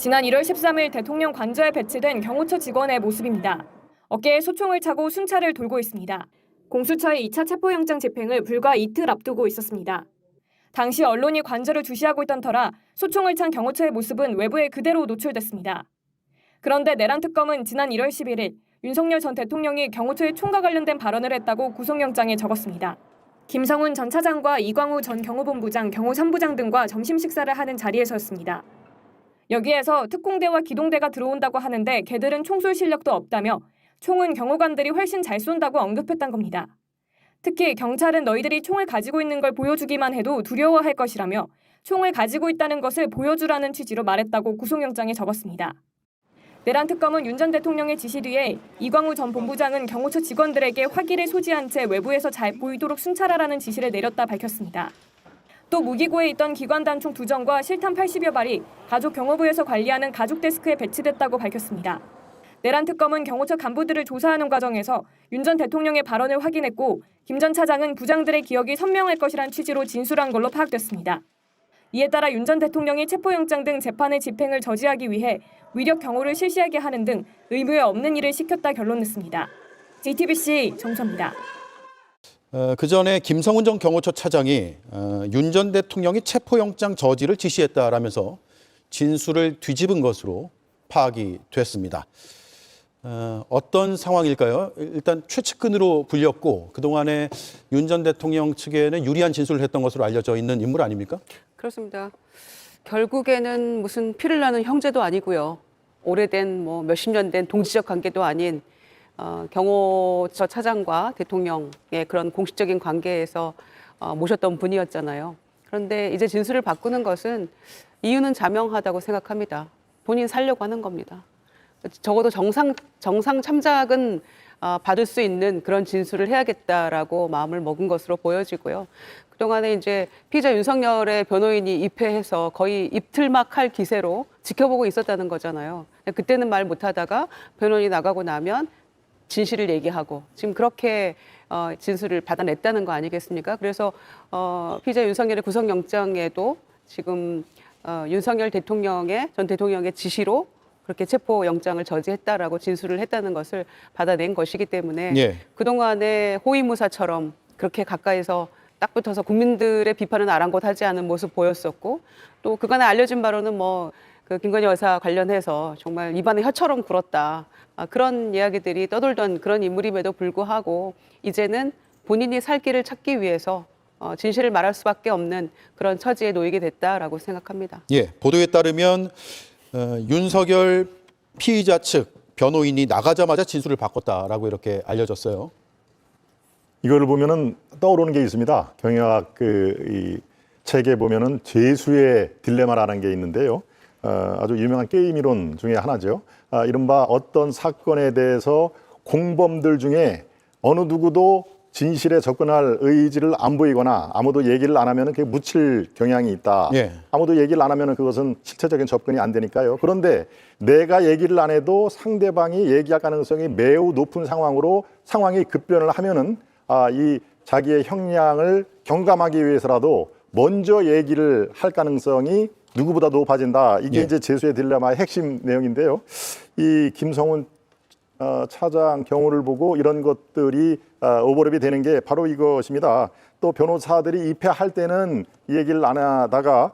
지난 1월 13일 대통령 관저에 배치된 경호처 직원의 모습입니다. 어깨에 소총을 차고 순찰을 돌고 있습니다. 공수처의 2차 체포영장 집행을 불과 이틀 앞두고 있었습니다. 당시 언론이 관저를 주시하고 있던 터라 소총을 찬 경호처의 모습은 외부에 그대로 노출됐습니다. 그런데 내란특검은 지난 1월 11일 윤석열 전 대통령이 경호처의 총과 관련된 발언을 했다고 구속영장에 적었습니다. 김성훈 전 차장과 이광우 전 경호본부장, 경호3부장 등과 점심 식사를 하는 자리에서였습니다. 여기에서 특공대와 기동대가 들어온다고 하는데 걔들은 총쏠 실력도 없다며 총은 경호관들이 훨씬 잘 쏜다고 언급했던 겁니다. 특히 경찰은 너희들이 총을 가지고 있는 걸 보여주기만 해도 두려워할 것이라며 총을 가지고 있다는 것을 보여주라는 취지로 말했다고 구속영장에 적었습니다. 내란특검은 윤 전 대통령의 지시 뒤에 이광우 전 본부장은 경호처 직원들에게 화기를 소지한 채 외부에서 잘 보이도록 순찰하라는 지시를 내렸다 밝혔습니다. 또 무기고에 있던 기관단총 2정과 실탄 80여 발이 가족경호부에서 관리하는 가족데스크에 배치됐다고 밝혔습니다. 내란특검은 경호처 간부들을 조사하는 과정에서 윤 전 대통령의 발언을 확인했고 김 전 차장은 부장들의 기억이 선명할 것이란 취지로 진술한 걸로 파악됐습니다. 이에 따라 윤 전 대통령이 체포영장 등 재판의 집행을 저지하기 위해 위력 경호를 실시하게 하는 등 의무에 없는 일을 시켰다 결론냈습니다. JTBC 정수입니다. 그 전에 김성훈 전 경호처 차장이 윤 전 대통령이 체포영장 저지를 지시했다라면서 진술을 뒤집은 것으로 파악이 됐습니다. 어떤 상황일까요? 일단 최측근으로 불렸고 그동안에 윤 전 대통령 측에는 유리한 진술을 했던 것으로 알려져 있는 인물 아닙니까? 그렇습니다. 결국에는 무슨 피를 나는 형제도 아니고요. 오래된 몇십 년 된 동지적 관계도 아닌 경호처 차장과 대통령의 그런 공식적인 관계에서 모셨던 분이었잖아요. 그런데 이제 진술을 바꾸는 것은 이유는 자명하다고 생각합니다. 본인 살려고 하는 겁니다. 적어도 정상 참작은 받을 수 있는 그런 진술을 해야겠다라고 마음을 먹은 것으로 보여지고요. 그동안에 이제 피의자 윤석열의 변호인이 입회해서 거의 입틀막할 기세로 지켜보고 있었다는 거잖아요. 그때는 말 못하다가 변호인이 나가고 나면 진실을 얘기하고 지금 그렇게 진술을 받아냈다는 거 아니겠습니까? 그래서 피의자 윤석열의 구속영장에도 지금 윤석열 전 대통령의 지시로 그렇게 체포영장을 저지했다라고 진술을 했다는 것을 받아낸 것이기 때문에 예. 그동안에 호위무사처럼 그렇게 가까이서 딱 붙어서 국민들의 비판은 아랑곳하지 않은 모습 보였었고 또 그간에 알려진 바로는 그 김건희 여사 관련해서 정말 입안에 혀처럼 굴었다. 그런 이야기들이 떠돌던 그런 인물임에도 불구하고 이제는 본인이 살 길을 찾기 위해서 진실을 말할 수밖에 없는 그런 처지에 놓이게 됐다라고 생각합니다. 예, 보도에 따르면 윤석열 피의자 측 변호인이 나가자마자 진술을 바꿨다라고 이렇게 알려졌어요. 이거를 보면은 떠오르는 게 있습니다. 경영학 이 책에 보면은 죄수의 딜레마라는 게 있는데요. 아주 유명한 게임 이론 중에 하나죠. 이른바 어떤 사건에 대해서 공범들 중에 어느 누구도 진실에 접근할 의지를 안 보이거나 아무도 얘기를 안 하면 그게 묻힐 경향이 있다. 예. 아무도 얘기를 안 하면 그것은 실체적인 접근이 안 되니까요. 그런데 내가 얘기를 안 해도 상대방이 얘기할 가능성이 매우 높은 상황으로 상황이 급변을 하면은 이 자기의 형량을 경감하기 위해서라도 먼저 얘기를 할 가능성이 누구보다 높아진다. 이게 예. 이제 재수의 딜레마의 핵심 내용인데요. 이 김성훈 차장 경우를 보고 이런 것들이 오버랩이 되는 게 바로 이것입니다. 또 변호사들이 입회할 때는 이 얘기를 안 하다가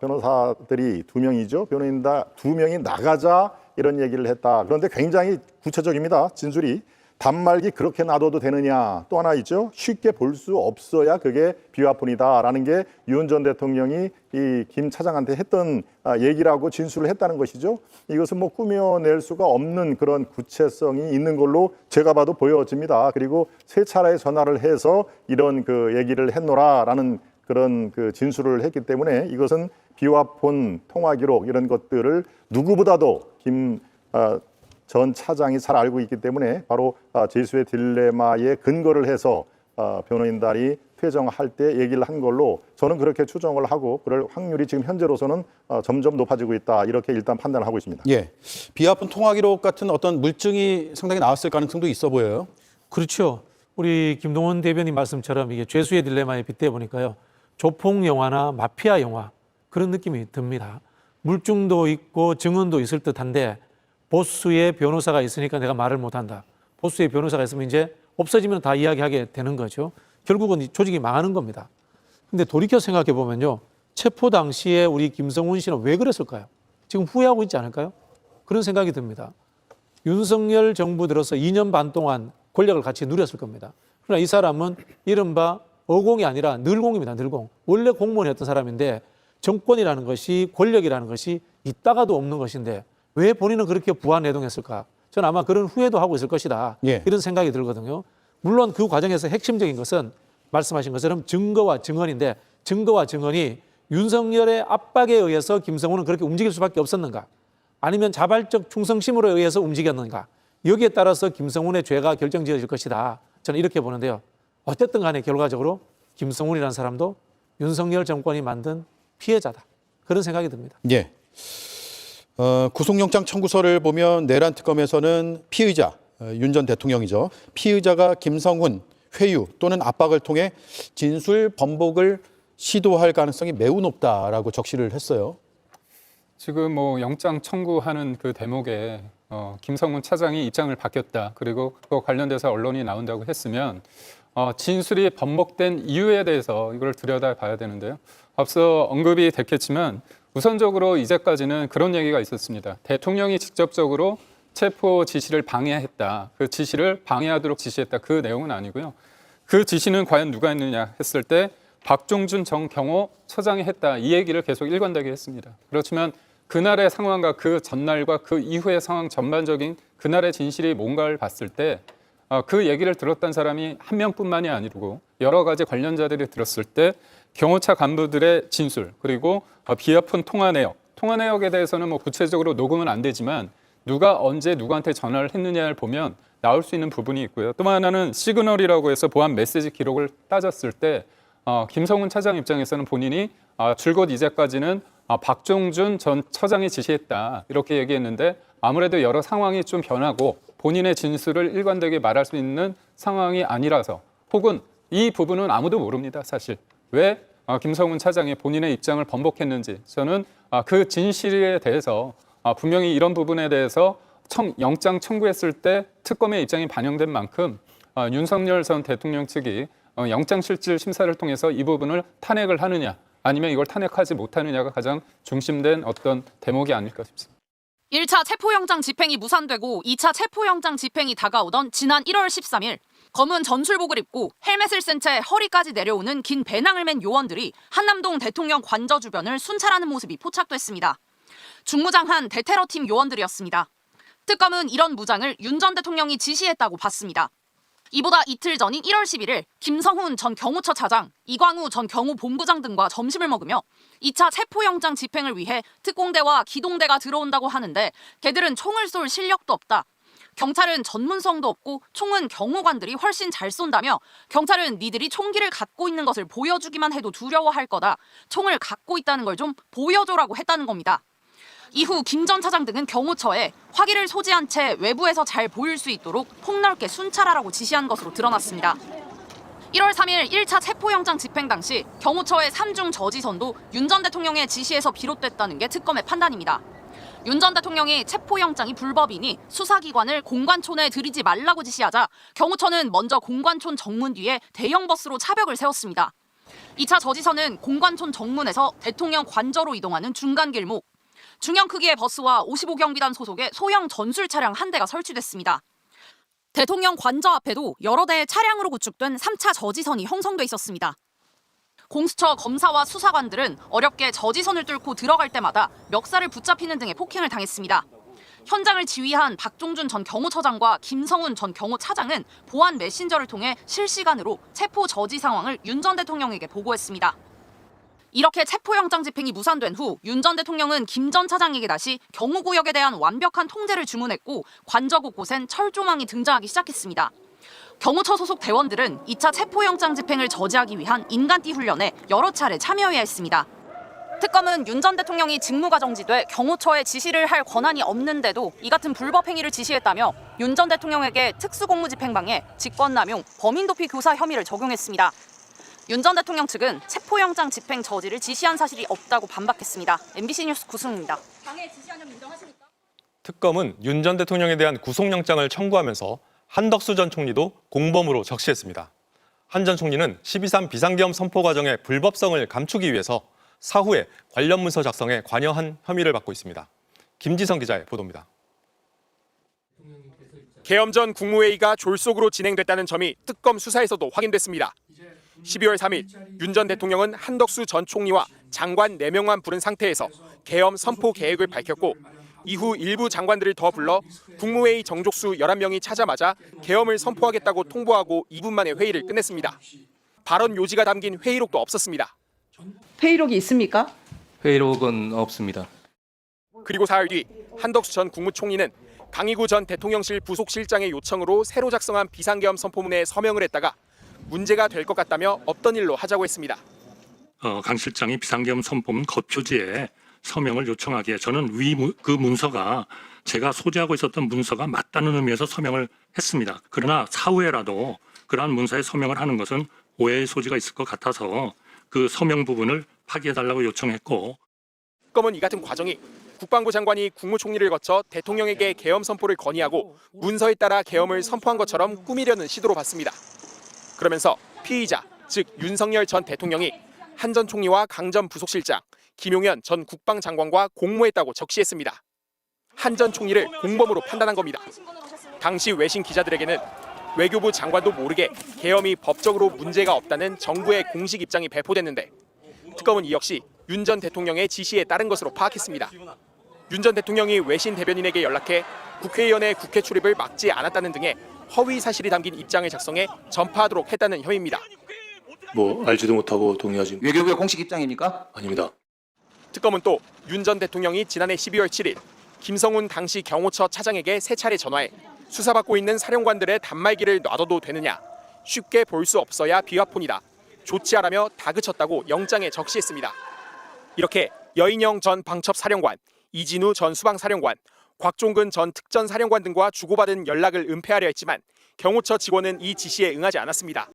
변호사들이 2명이죠. 변호인 2명이 나가자 이런 얘기를 했다. 그런데 굉장히 구체적입니다. 진술이. 단말기 그렇게 놔둬도 되느냐. 또 하나 있죠. 쉽게 볼 수 없어야 그게 비화폰이다라는 게 윤 전 대통령이 이 김 차장한테 했던 얘기라고 진술을 했다는 것이죠. 이것은 꾸며낼 수가 없는 그런 구체성이 있는 걸로 제가 봐도 보여집니다. 그리고 3차례 전화를 해서 이런 그 얘기를 했노라라는 그런 그 진술을 했기 때문에 이것은 비화폰 통화 기록 이런 것들을 누구보다도 김 전 차장이 잘 알고 있기 때문에 바로 죄수의 딜레마에 근거를 해서 변호인단이 퇴정할 때 얘기를 한 걸로 저는 그렇게 추정을 하고 그럴 확률이 지금 현재로서는 점점 높아지고 있다. 이렇게 일단 판단을 하고 있습니다. 예, 비화폰 통화 기록 같은 어떤 물증이 상당히 나왔을 가능성도 있어 보여요. 그렇죠. 우리 김동원 대변인 말씀처럼 이게 죄수의 딜레마에 빗대 보니까요. 조폭 영화나 마피아 영화 그런 느낌이 듭니다. 물증도 있고 증언도 있을 듯한데 보수의 변호사가 있으니까 내가 말을 못한다. 보수의 변호사가 있으면 이제 없어지면 다 이야기하게 되는 거죠. 결국은 이 조직이 망하는 겁니다. 근데 돌이켜 생각해 보면요. 체포 당시에 우리 김성훈 씨는 왜 그랬을까요? 지금 후회하고 있지 않을까요? 그런 생각이 듭니다. 윤석열 정부 들어서 2년 반 동안 권력을 같이 누렸을 겁니다. 그러나 이 사람은 이른바 어공이 아니라 늘공입니다. 늘공. 원래 공무원이었던 사람인데 정권이라는 것이, 권력이라는 것이 있다가도 없는 것인데 왜 본인은 그렇게 부안내동했을까? 저는 아마 그런 후회도 하고 있을 것이다. 예. 이런 생각이 들거든요. 물론 그 과정에서 핵심적인 것은 말씀하신 것처럼 증거와 증언인데 증거와 증언이 윤석열의 압박에 의해서 김성훈은 그렇게 움직일 수밖에 없었는가? 아니면 자발적 충성심으로 의해서 움직였는가? 여기에 따라서 김성훈의 죄가 결정지어질 것이다. 저는 이렇게 보는데요. 어쨌든 간에 결과적으로 김성훈이라는 사람도 윤석열 정권이 만든 피해자다. 그런 생각이 듭니다. 예. 구속영장 청구서를 보면 내란 특검에서는 피의자, 윤 전 대통령이죠. 피의자가 김성훈 회유 또는 압박을 통해 진술 번복을 시도할 가능성이 매우 높다라고 적시를 했어요. 지금 뭐 영장 청구하는 그 대목에 김성훈 차장이 입장을 바뀌었다. 그리고 그거 관련돼서 언론이 나온다고 했으면 진술이 번복된 이유에 대해서 이걸 들여다봐야 되는데요. 앞서 언급이 됐겠지만 우선적으로 이제까지는 그런 얘기가 있었습니다. 대통령이 직접적으로 체포 지시를 방해했다. 그 지시를 방해하도록 지시했다. 그 내용은 아니고요. 그 지시는 과연 누가 했느냐 했을 때 박종준 전 경호 처장이 했다. 이 얘기를 계속 일관되게 했습니다. 그렇지만 그날의 상황과 그 전날과 그 이후의 상황 전반적인 그날의 진실이 뭔가를 봤을 때 그 얘기를 들었던 사람이 한 명뿐만이 아니고 여러 가지 관련자들이 들었을 때 경호차 간부들의 진술 그리고 비아폰 통화 내역에 대해서는 뭐 구체적으로 녹음은 안 되지만 누가 언제 누구한테 전화를 했느냐를 보면 나올 수 있는 부분이 있고요. 또 하나는 시그널이라고 해서 보안 메시지 기록을 따졌을 때 김성훈 차장 입장에서는 본인이 줄곧 이제까지는 박종준 전 처장이 지시했다 이렇게 얘기했는데 아무래도 여러 상황이 좀 변하고 본인의 진술을 일관되게 말할 수 있는 상황이 아니라서 혹은 이 부분은 아무도 모릅니다. 사실 왜 김성훈 차장이 본인의 입장을 번복했는지 저는 그 진실에 대해서 분명히 이런 부분에 대해서 영장 청구했을 때 특검의 입장이 반영된 만큼 윤석열 전 대통령 측이 영장실질 심사를 통해서 이 부분을 탄핵을 하느냐 아니면 이걸 탄핵하지 못하느냐가 가장 중심된 어떤 대목이 아닐까 싶습니다. 1차 체포영장 집행이 무산되고 2차 체포영장 집행이 다가오던 지난 1월 13일 검은 전술복을 입고 헬멧을 쓴 채 허리까지 내려오는 긴 배낭을 맨 요원들이 한남동 대통령 관저 주변을 순찰하는 모습이 포착됐습니다. 중무장한 대테러팀 요원들이었습니다. 특검은 이런 무장을 윤 전 대통령이 지시했다고 봤습니다. 이보다 이틀 전인 1월 11일 김성훈 전 경호처 차장, 이광우 전 경호본부장 등과 점심을 먹으며 2차 체포영장 집행을 위해 특공대와 기동대가 들어온다고 하는데 걔들은 총을 쏠 실력도 없다. 경찰은 전문성도 없고 총은 경호관들이 훨씬 잘 쏜다며 경찰은 니들이 총기를 갖고 있는 것을 보여주기만 해도 두려워할 거다. 총을 갖고 있다는 걸 좀 보여줘라고 했다는 겁니다. 이후 김 전 차장 등은 경호처에 화기를 소지한 채 외부에서 잘 보일 수 있도록 폭넓게 순찰하라고 지시한 것으로 드러났습니다. 1월 3일 1차 체포영장 집행 당시 경호처의 3중 저지선도 윤 전 대통령의 지시에서 비롯됐다는 게 특검의 판단입니다. 윤 전 대통령이 체포영장이 불법이니 수사기관을 공관촌에 들이지 말라고 지시하자 경호처는 먼저 공관촌 정문 뒤에 대형 버스로 차벽을 세웠습니다. 2차 저지선은 공관촌 정문에서 대통령 관저로 이동하는 중간 길목, 중형 크기의 버스와 55경비단 소속의 소형 전술 차량 한 대가 설치됐습니다. 대통령 관저 앞에도 여러 대의 차량으로 구축된 3차 저지선이 형성돼 있었습니다. 공수처 검사와 수사관들은 어렵게 저지선을 뚫고 들어갈 때마다 멱살을 붙잡히는 등의 폭행을 당했습니다. 현장을 지휘한 박종준 전 경호처장과 김성훈 전 경호차장은 보안 메신저를 통해 실시간으로 체포 저지 상황을 윤 전 대통령에게 보고했습니다. 이렇게 체포영장 집행이 무산된 후 윤 전 대통령은 김 전 차장에게 다시 경호구역에 대한 완벽한 통제를 주문했고 관저 곳곳엔 철조망이 등장하기 시작했습니다. 경호처 소속 대원들은 2차 체포영장 집행을 저지하기 위한 인간띠 훈련에 여러 차례 참여해야 했습니다. 특검은 윤 전 대통령이 직무가 정지돼 경호처에 지시를 할 권한이 없는데도 이 같은 불법 행위를 지시했다며 윤 전 대통령에게 특수공무집행방해, 직권남용, 범인도피 교사 혐의를 적용했습니다. 윤 전 대통령 측은 체포영장 집행 저지를 지시한 사실이 없다고 반박했습니다. MBC 뉴스 구승입니다. 당해 지시한 점 인정하십니까? 특검은 윤 전 대통령에 대한 구속영장을 청구하면서 한덕수 전 총리도 공범으로 적시했습니다. 한 전 총리는 12.3 비상계엄 선포 과정의 불법성을 감추기 위해서 사후에 관련 문서 작성에 관여한 혐의를 받고 있습니다. 김지성 기자의 보도입니다. 계엄 전 국무회의가 졸속으로 진행됐다는 점이 특검 수사에서도 확인됐습니다. 12월 3일 윤 전 대통령은 한덕수 전 총리와 장관 4명만 부른 상태에서 계엄 선포 계획을 밝혔고 이후 일부 장관들을 더 불러 국무회의 정족수 11명이 찾아맞아 계엄을 선포하겠다고 통보하고 2분 만에 회의를 끝냈습니다. 발언 요지가 담긴 회의록도 없었습니다. 회의록이 있습니까? 회의록은 없습니다. 그리고 사흘 뒤 한덕수 전 국무총리는 강희구 전 대통령실 부속실장의 요청으로 새로 작성한 비상계엄 선포문에 서명을 했다가 문제가 될 것 같다며 없던 일로 하자고 했습니다. 강 실장이 비상계엄 선포문 겉표지에 서명을 요청하기에 저는 그 문서가 제가 소지하고 있었던 문서가 맞다는 의미에서 서명을 했습니다. 그러나 사후에라도 그러한 문서에 서명을 하는 것은 오해의 소지가 있을 것 같아서 그 서명 부분을 파기해달라고 요청했고 특검은 이 같은 과정이 국방부 장관이 국무총리를 거쳐 대통령에게 계엄 선포를 건의하고 문서에 따라 계엄을 선포한 것처럼 꾸미려는 시도로 봤습니다. 그러면서 피의자, 즉 윤석열 전 대통령이 한 전 총리와 강 전 부속실장, 김용현 전 국방장관과 공모했다고 적시했습니다. 한 전 총리를 공범으로 판단한 겁니다. 당시 외신 기자들에게는 외교부 장관도 모르게 계엄이 법적으로 문제가 없다는 정부의 공식 입장이 배포됐는데 특검은 이 역시 윤 전 대통령의 지시에 따른 것으로 파악했습니다. 윤 전 대통령이 외신 대변인에게 연락해 국회의원의 국회 출입을 막지 않았다는 등의 허위 사실이 담긴 입장을 작성해 전파하도록 했다는 혐의입니다. 알지도 못하고 동의하지. 외교부의 공식 입장입니까? 아닙니다. 특검은 또 윤 전 대통령이 지난해 12월 7일 김성훈 당시 경호처 차장에게 3차례 전화해 수사받고 있는 사령관들의 단말기를 놔둬도 되느냐, 쉽게 볼 수 없어야 비화폰이다, 조치하라며 다그쳤다고 영장에 적시했습니다. 이렇게 여인영 전 방첩사령관, 이진우 전 수방사령관, 곽종근 전 특전사령관 등과 주고받은 연락을 은폐하려 했지만 경호처 직원은 이 지시에 응하지 않았습니다.